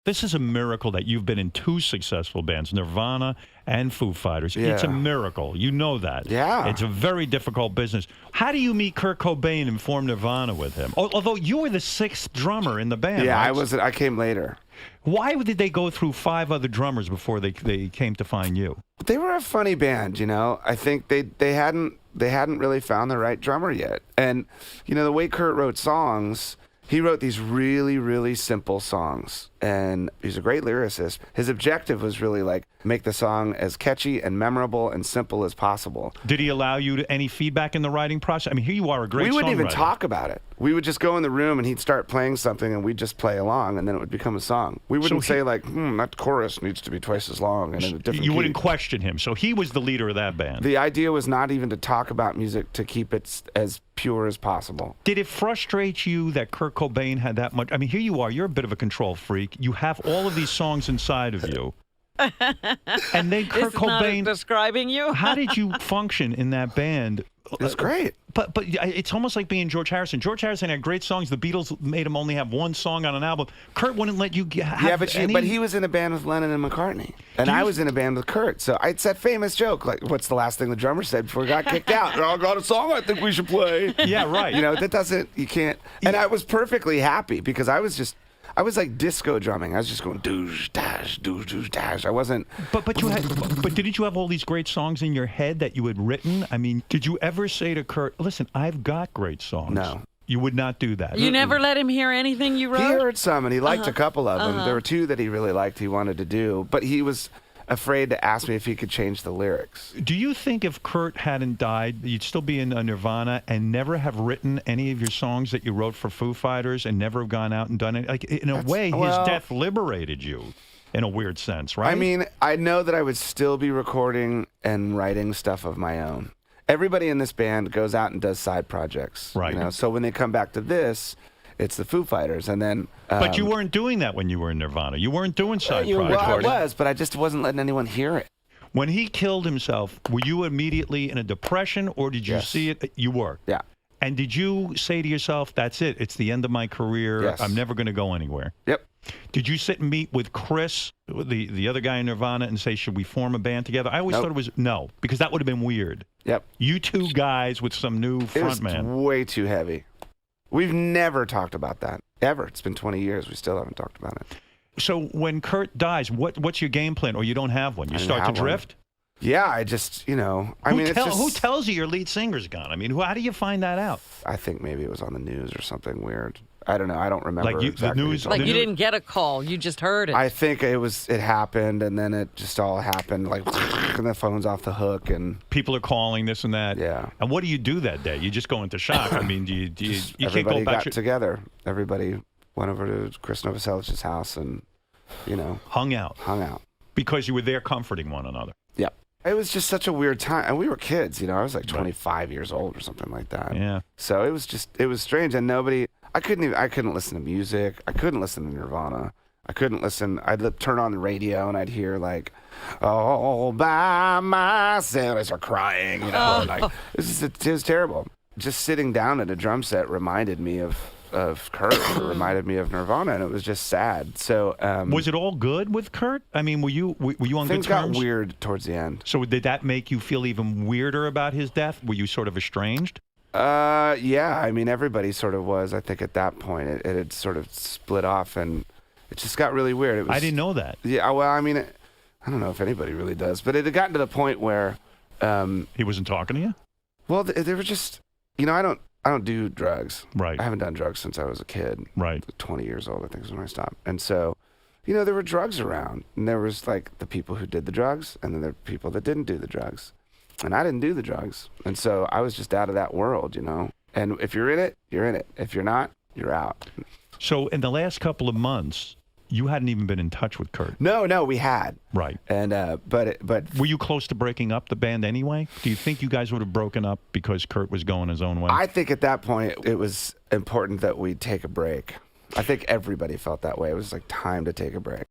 This is a miracle that you've been in 2 successful bands, Nirvana and Foo Fighters. Yeah. It's a miracle. You know that. Yeah. It's a very difficult business. How do you meet Kurt Cobain and form Nirvana with him? Although you were the 6th drummer in the band. Yeah, right? I came later. Why did they go through 5 other drummers before they came to find you? They were a funny band, you know. I think they hadn't really found the right drummer yet. And you know, the way Kurt wrote songs, he wrote these really, really simple songs, and he's a great lyricist. His objective was really like make the song as catchy and memorable and simple as possible. Did he allow you any feedback in the writing process? I mean, here you are, a great songwriter. We wouldn't even talk about it. We would just go in the room and he'd start playing something and we'd just play along and then it would become a song. We wouldn't say like, that chorus needs to be twice as long and in a different You key. wouldn't question him. So he was the leader of that band. The idea was not even to talk about music, to keep it as pure as possible. Did it frustrate you that Kurt Cobain had that much? I mean, here you are. You're a bit of a control freak. You have all of these songs inside of you. And then Kurt Cobain describing you. How did you function in that band? It's great. But it's almost like being George Harrison. George Harrison had great songs. The Beatles made him only have 1 song on an album. Kurt wouldn't let you have but he was in a band with Lennon and McCartney. And I was in a band with Kurt. So it's that famous joke, like, what's the last thing the drummer said before he got kicked out? I got a song I think we should play. Yeah, right. You know, you can't. And I was perfectly happy because I was like disco drumming. I was just going doosh dash, doosh doosh dash. I wasn't. But didn't you have all these great songs in your head that you had written? I mean, did you ever say to Kurt, "Listen, I've got great songs"? No. You would not do that. You never let him hear anything you wrote? He heard some, and he liked a couple of them. There were 2 that he really liked. He wanted to do, but he was afraid to ask me if he could change the lyrics. Do you think if Kurt hadn't died, you'd still be in Nirvana and never have written any of your songs that you wrote for Foo Fighters and never have gone out and done it? Like, in a way, his death liberated you in a weird sense, right? I mean, I know that I would still be recording and writing stuff of my own. Everybody in this band goes out and does side projects. Right. You know? So when they come back to this, it's the Foo Fighters, and then. But you weren't doing that when you were in Nirvana. You weren't doing side projects. Well, I was, but I just wasn't letting anyone hear it. When he killed himself, were you immediately in a depression, or did you see it? You were. Yeah. And did you say to yourself, "That's it. It's the end of my career. Yes. I'm never going to go anywhere"? Yep. Did you sit and meet with Chris, the other guy in Nirvana, and say, "Should we form a band together"? I always thought it was no, because that would have been weird. Yep. You 2 guys with some new frontman. It was way too heavy. We've never talked about that, ever. It's been 20 years. We still haven't talked about it. So when Kurt dies, what's your game plan? Or you don't have one? You start to drift? Yeah, I just, you know, who tells you your lead singer's gone? I mean, how do you find that out? I think maybe it was on the news or something weird. I don't know. I don't remember. Like exactly the news, like you didn't get a call. You just heard it. I think it happened, and then it just all happened, like, and the phone's off the hook, and people are calling this and that. Yeah. And what do you do that day? You just go into shock. I mean, you can't go back. Got together. Everybody went over to Chris Novoselic's house, and hung out because you were there comforting one another. Yep. It was just such a weird time, and we were kids. I was like 25 years old or something like that. Yeah. So it was strange, and I couldn't listen to music. I couldn't listen to Nirvana. I couldn't listen. I'd turn on the radio and I'd hear like, "All by myself," I start crying. Like it was terrible. Just sitting down at a drum set reminded me of Kurt. It reminded me of Nirvana, and it was just sad. So was it all good with Kurt? I mean, were you on good terms? Things got weird towards the end. So did that make you feel even weirder about his death? Were you sort of estranged? Yeah. I mean, everybody sort of was. I think at that point it had sort of split off, and it just got really weird. I didn't know that. Yeah. Well, I mean, I don't know if anybody really does, but it had gotten to the point where he wasn't talking to you. Well, they were just, I don't do drugs. Right. I haven't done drugs since I was a kid. Right. 20 years old, I think, is when I stopped. And so, there were drugs around, and there was like the people who did the drugs, and then there were people that didn't do the drugs. And I didn't do the drugs. And so I was just out of that world, And if you're in it, you're in it. If you're not, you're out. So in the last couple of months, you hadn't even been in touch with Kurt. No, we had. Right. And but were you close to breaking up the band anyway? Do you think you guys would have broken up because Kurt was going his own way? I think at that point it was important that we take a break. I think everybody felt that way. It was like time to take a break.